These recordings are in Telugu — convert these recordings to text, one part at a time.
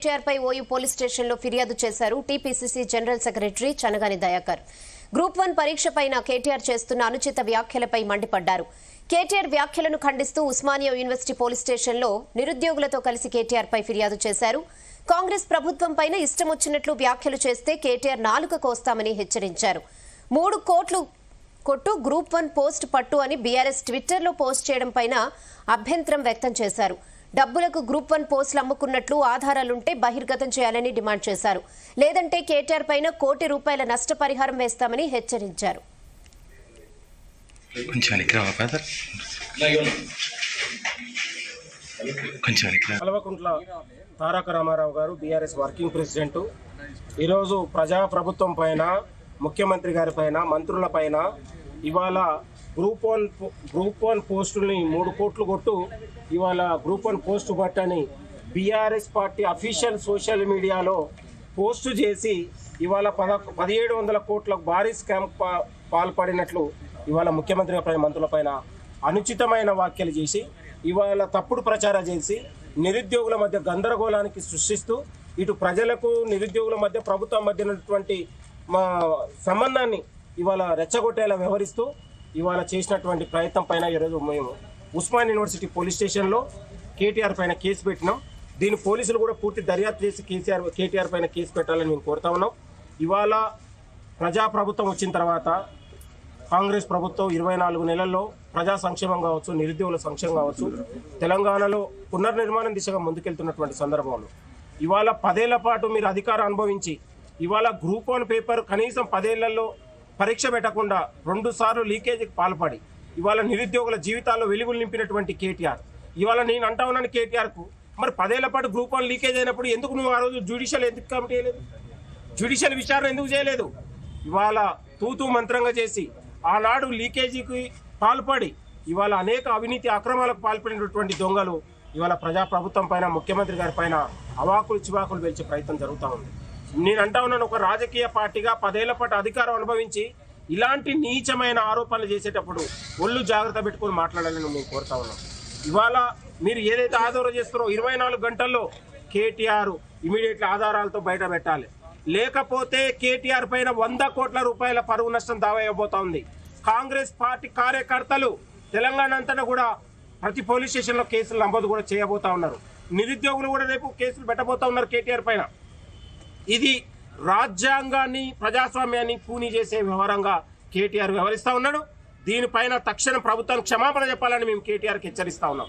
కేటీఆర్ పై ఓయూ పోలీస్ స్టేషన్లో ఫిర్యాదు చేశారు TPCC general secretary Chanagani Dayakar. Group 1 పరీక్షపైన కేటీఆర్ చేస్తున్న అనుచిత వ్యాఖ్యలపై మండిపడ్డారు. కేటీఆర్ వ్యాఖ్యలను ఖండిస్తూ ఉస్మానియా యూనివర్సిటీ పోలీస్ స్టేషన్లో నిరుద్యోగులతో కలిసి కేటీఆర్ పై ఫిర్యాదు చేశారు. కాంగ్రెస్ ప్రభుత్వం పైన ఇష్టమొచ్చినట్లు వ్యాఖ్యలు చేస్తే కేటీఆర్ నాలుక కోస్తామని హెచ్చరించారు. 3 కోట్లు కొట్టు గ్రూప్ 1 పోస్ట్ పట్టు అని బీఆర్ఎస్ ట్విట్టర్లో పోస్ట్ చేయడం పైన అభ్యంతరం వ్యక్తం చేశారు. డబ్బులకు గ్రూప్ 1 పోస్టులు అమ్ముకున్నట్లు ఆధారాలుంటే బహిర్గతం చేయాలని డిమాండ్ చేశారు. లేదంటే కేటీఆర్ పైన ₹1 కోటి నష్టపరిహారం వేస్తామని హెచ్చరించారు. కల్వకుంట్ల తారక రామారావు గారు బీఆర్ఎస్ వర్కింగ్ ప్రెసిడెంట్ ఈరోజు ప్రజాప్రభుత్వం పైన, ముఖ్యమంత్రి గారి పైన, మంత్రుల పైన ఇవాళ గ్రూప్ 1 పోస్టుల్ని 3 కోట్లు కొట్టు ఇవాళ గ్రూప్ 1 పోస్టు పట్టని బీఆర్ఎస్ పార్టీ అఫీషియల్ సోషల్ మీడియాలో పోస్టు చేసి ఇవాళ 1700 కోట్ల భారీ స్కామ్ పాల్పడినట్లు ఇవాళ ముఖ్యమంత్రి పైన, మంత్రుల పైన అనుచితమైన వ్యాఖ్యలు చేసి ఇవాళ తప్పుడు ప్రచారం చేసి నిరుద్యోగుల మధ్య గందరగోళానికి సృష్టిస్తూ ఇటు ప్రజలకు నిరుద్యోగుల మధ్య ప్రభుత్వం మధ్య ఉన్నటువంటి మా సంబంధాన్ని ఇవాళ రెచ్చగొట్టేలా వ్యవహరిస్తూ ఇవాళ చేసినటువంటి ప్రయత్నం పైన ఈరోజు మేము ఉస్మాన్ యూనివర్సిటీ పోలీస్ స్టేషన్లో కేటీఆర్ పైన కేసు పెట్టినాం. దీని పోలీసులు కూడా పూర్తి దర్యాప్తు చేసి కేటీఆర్ పైన కేసు పెట్టాలని మేము కోరుతా ఉన్నాం. ఇవాళ ప్రజాప్రభుత్వం వచ్చిన తర్వాత కాంగ్రెస్ ప్రభుత్వం 24 నెలల్లో ప్రజా సంక్షేమం కావచ్చు, నిరుద్యోగుల సంక్షేమం కావచ్చు, తెలంగాణలో పునర్నిర్మాణం దిశగా ముందుకెళ్తున్నటువంటి సందర్భంలో ఇవాళ 10 ఏళ్ల పాటు మీరు అధికారం అనుభవించి ఇవాళ గ్రూప్ 1 పేపర్ కనీసం 10 ఏళ్లలో పరీక్ష పెట్టకుండా 2 సార్లు లీకేజీకి పాల్పడి ఇవాళ నిరుద్యోగుల జీవితాల్లో వెలుగులు నింపినటువంటి కేటీఆర్ ఇవాళ నేను అంటా ఉన్నాను కేటీఆర్కు, మరి 10 ఏళ్ల పాటు గ్రూప్ 1 లీకేజ్ అయినప్పుడు ఎందుకు నువ్వు ఆ రోజు జ్యుడిషియల్ ఎందుకు కమిటీ చేయలేదు? జ్యుడిషియల్ విచారణ ఎందుకు చేయలేదు? ఇవాళ తూతూ మంత్రంగా చేసి ఆనాడు లీకేజీకి పాల్పడి ఇవాళ అనేక అవినీతి అక్రమాలకు పాల్పడినటువంటి దొంగలు ఇవాళ ప్రజాప్రభుత్వం పైన, ముఖ్యమంత్రి గారి పైన అవాకులు చివాకులు పెంచే ప్రయత్నం జరుగుతూ ఉంది. నేను అంటా ఉన్నాను, ఒక రాజకీయ పార్టీగా 10 ఏళ్ల పాటు అధికారం అనుభవించి ఇలాంటి నీచమైన ఆరోపణలు చేసేటప్పుడు ఒళ్ళు జాగ్రత్త పెట్టుకొని మాట్లాడాలని మేము కోరుతా ఉన్నాం. ఇవాళ మీరు ఏదైతే ఆధారం చేస్తారో 24 గంటల్లో కేటీఆర్ ఇమీడియట్లీ ఆధారాలతో బయట పెట్టాలి. లేకపోతే కేటీఆర్ పైన ₹100 కోట్ల పరువు నష్టం దావా ఇవ్వబోతా ఉంది. కాంగ్రెస్ పార్టీ కార్యకర్తలు తెలంగాణ అంతటా కూడా ప్రతి పోలీస్ స్టేషన్లో కేసులు నమోదు కూడా చేయబోతా ఉన్నారు. నిరుద్యోగులు కూడా రేపు కేసులు పెట్టబోతా ఉన్నారు కేటీఆర్ పైన. ఇది రాజ్యాంగాన్ని, ప్రజాస్వామ్యాన్ని కూనీ చేసే వ్యవహారంగా కేటీఆర్ వ్యవహరిస్తూ ఉన్నాడు. దీనిపైన తక్షణం ప్రభుత్వానికి క్షమాపణ చెప్పాలని మేము కేటీఆర్కి హెచ్చరిస్తా ఉన్నాం.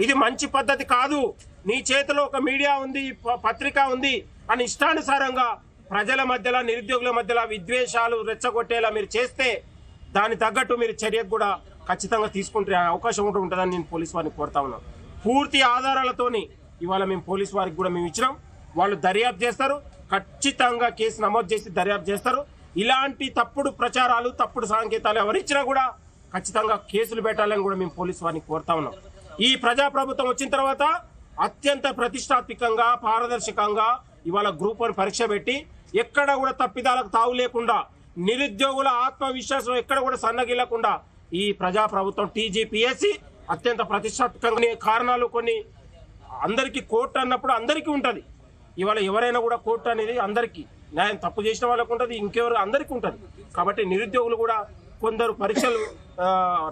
ఇది మంచి పద్ధతి కాదు. నీ చేతిలో ఒక మీడియా ఉంది, పత్రిక ఉంది అని ఇష్టానుసారంగా ప్రజల మధ్యలో, నిరుద్యోగుల మధ్యలో విద్వేషాలు రెచ్చగొట్టేలా మీరు చేస్తే దాని తగ్గట్టు మీరు చర్యకు కూడా ఖచ్చితంగా తీసుకుంటే అవకాశం ఉంటుందని నేను పోలీసు వారిని కోరుతా ఉన్నాను. పూర్తి ఆధారాలతోని ఇవాళ మేము పోలీసు వారికి కూడా మేము ఇచ్చినాం. వాళ్ళు దర్యాప్తు చేస్తారు, ఖచ్చితంగా కేసు నమోదు చేసి దర్యాప్తు చేస్తారు. ఇలాంటి తప్పుడు ప్రచారాలు, తప్పుడు సంకేతాలు ఎవరిచ్చినా కూడా ఖచ్చితంగా కేసులు పెట్టాలని కూడా మేము పోలీసు వారిని కోరుతా ఉన్నాం. ఈ ప్రజాప్రభుత్వం వచ్చిన తర్వాత అత్యంత ప్రతిష్టాత్మకంగా, పారదర్శకంగా ఇవాళ గ్రూప్ 1 పరీక్ష పెట్టి ఎక్కడ కూడా తప్పిదాలకు తావు లేకుండా, నిరుద్యోగుల ఆత్మవిశ్వాసం ఎక్కడ కూడా సన్నగిల్లకుండా ఈ ప్రజాప్రభుత్వం టీజీపీఎస్సీ అత్యంత ప్రతిష్టాత్మకంగా కారణాలు కొన్ని అందరికీ కోర్టు అన్నప్పుడు అందరికీ ఉంటుంది. ఇవాళ ఎవరైనా కూడా కోర్టు అనేది అందరికీ న్యాయం, తప్పు చేసిన వాళ్ళకు ఉంటుంది, ఇంకెవరు అందరికీ ఉంటుంది. కాబట్టి నిరుద్యోగులు కూడా కొందరు పరీక్షలు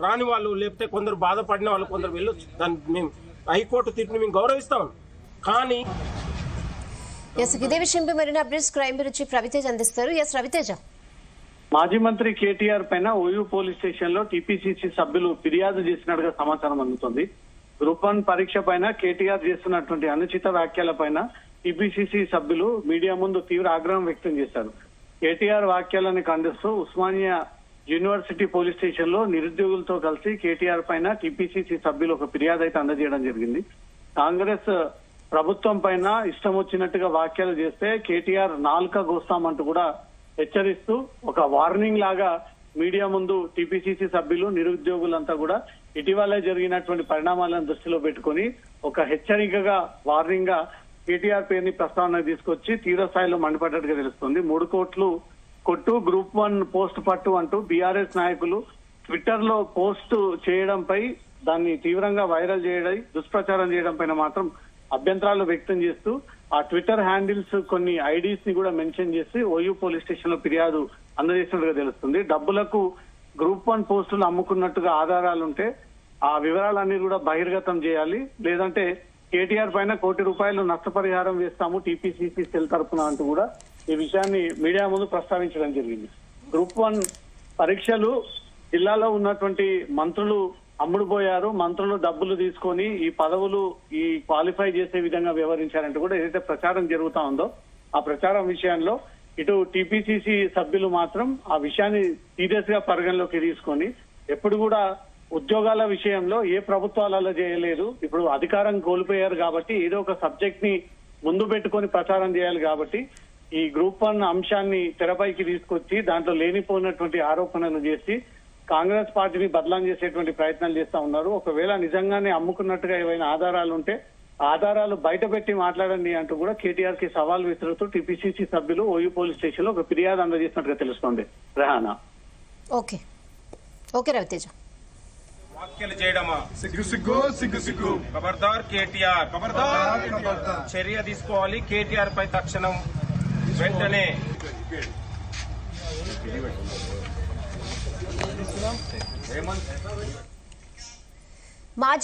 రాని వాళ్ళు, లేకపోతే కొందరు బాధపడిన వాళ్ళు కొందరు వెళ్ళొచ్చు. దాన్ని మేము హైకోర్టు తీర్పుని మేము గౌరవిస్తాం. కానీ ఇదే విషయంపై మరిన్ని updates crime bureau chief Raviteja అందిస్తారు. రవితేజ, మాజీ మంత్రి కేటీఆర్ పైన ఓయూ పోలీస్ స్టేషన్ లో టీపీసీసీ సభ్యులు ఫిర్యాదు చేసినట్టుగా సమాచారం అందుతుంది. గ్రూప్ 1 పరీక్ష పైన కేటీఆర్ చేస్తున్నటువంటి అనుచిత వ్యాఖ్యల పైన టీపీసీసీ సభ్యులు మీడియా ముందు తీవ్ర ఆగ్రహం వ్యక్తం చేశారు. కేటీఆర్ వ్యాఖ్యలను ఖండిస్తూ ఉస్మానియా యూనివర్సిటీ పోలీస్ స్టేషన్ లో నిరుద్యోగులతో కలిసి కేటీఆర్ పైన టీపీసీసీ సభ్యులు ఒక ఫిర్యాదు అయితే అందజేయడం జరిగింది. కాంగ్రెస్ ప్రభుత్వం పైన ఇష్టం వచ్చినట్టుగా వ్యాఖ్యలు చేస్తే కేటీఆర్ నాలుక గోస్తామంటూ కూడా హెచ్చరిస్తూ ఒక వార్నింగ్ లాగా మీడియా ముందు టీపీసీసీ సభ్యులు, నిరుద్యోగులంతా కూడా ఇటీవలే జరిగినటువంటి పరిణామాలను దృష్టిలో పెట్టుకుని ఒక హెచ్చరికగా, వార్నింగ్ గా కేటీఆర్ పేరుని ప్రస్తావన తీసుకొచ్చి తీవ్ర స్థాయిలో మండిపడ్డట్టుగా తెలుస్తుంది. 3 కోట్లు కొట్టు గ్రూప్ 1 పోస్ట్ పట్టు అంటూ బీఆర్ఎస్ నాయకులు ట్విట్టర్ లో పోస్ట్ చేయడంపై, దాన్ని తీవ్రంగా వైరల్ చేయడం, దుష్ప్రచారం చేయడం పైన మాత్రం అభ్యంతరాలు వ్యక్తం చేస్తూ ఆ ట్విట్టర్ హ్యాండిల్స్ కొన్ని ఐడీస్ ని కూడా మెన్షన్ చేసి ఓయూ పోలీస్ స్టేషన్ లో ఫిర్యాదు అందజేసినట్టుగా తెలుస్తుంది. డబ్బులకు గ్రూప్ 1 పోస్టులు అమ్ముకున్నట్టుగా ఆధారాలుంటే ఆ వివరాలన్నీ కూడా బహిర్గతం చేయాలి, లేదంటే కేటీఆర్ పైన ₹1 కోటి నష్టపరిహారం వేస్తాము టీపీసీసీ సెల్ తరఫున అంటూ కూడా ఈ విషయాన్ని మీడియా ముందు ప్రస్తావించడం జరిగింది. గ్రూప్ 1 పరీక్షలు జిల్లాలో ఉన్నటువంటి మంత్రులు అమ్ముడుపోయారు, మంత్రులు డబ్బులు తీసుకొని ఈ పదవులు ఈ క్వాలిఫై చేసే విధంగా వ్యవహరించారంటూ కూడా ఏదైతే ప్రచారం జరుగుతా ఉందో ఆ ప్రచారం విషయంలో ఇటు టీపీసీసీ సభ్యులు మాత్రం ఆ విషయాన్ని సీరియస్ గా పరిగణలోకి తీసుకొని ఎప్పుడు కూడా ఉద్యోగాల విషయంలో ఏ ప్రభుత్వాలు అలా చేయలేదు, ఇప్పుడు అధికారం కోల్పోయారు కాబట్టి ఏదో ఒక సబ్జెక్ట్ ని ముందు పెట్టుకొని ప్రచారం చేయాలి కాబట్టి ఈ గ్రూప్ 1 అంశాన్ని తెరపైకి తీసుకొచ్చి దాంట్లో లేనిపోయినటువంటి ఆరోపణలు చేసి కాంగ్రెస్ పార్టీని బదలాం చేసేటువంటి ప్రయత్నాలు చేస్తా ఉన్నారు. ఒకవేళ నిజంగానే అమ్ముకున్నట్టుగా ఏవైనా ఆధారాలు ఉంటే ఆధారాలు బయట పెట్టి మాట్లాడండి అంటూ కూడా కేటీఆర్ కి సవాల్ విసురుతూ టీపీసీసీ సభ్యులు ఓయూ పోలీస్ స్టేషన్ లో ఒక ఫిర్యాదు అందజేసినట్టుగా తెలుస్తోంది. రెహానా. ఓకే రవితేజ. వ్యాఖ్యలు చేయడమా సిగ్గు సిగ్గు సిగ్గు సిగ్గు ఖబర్దార్ కేటీఆర్, చర్య తీసుకోవాలి. కేటీఆర్ పై తక్షణం వెంటనే మాజీ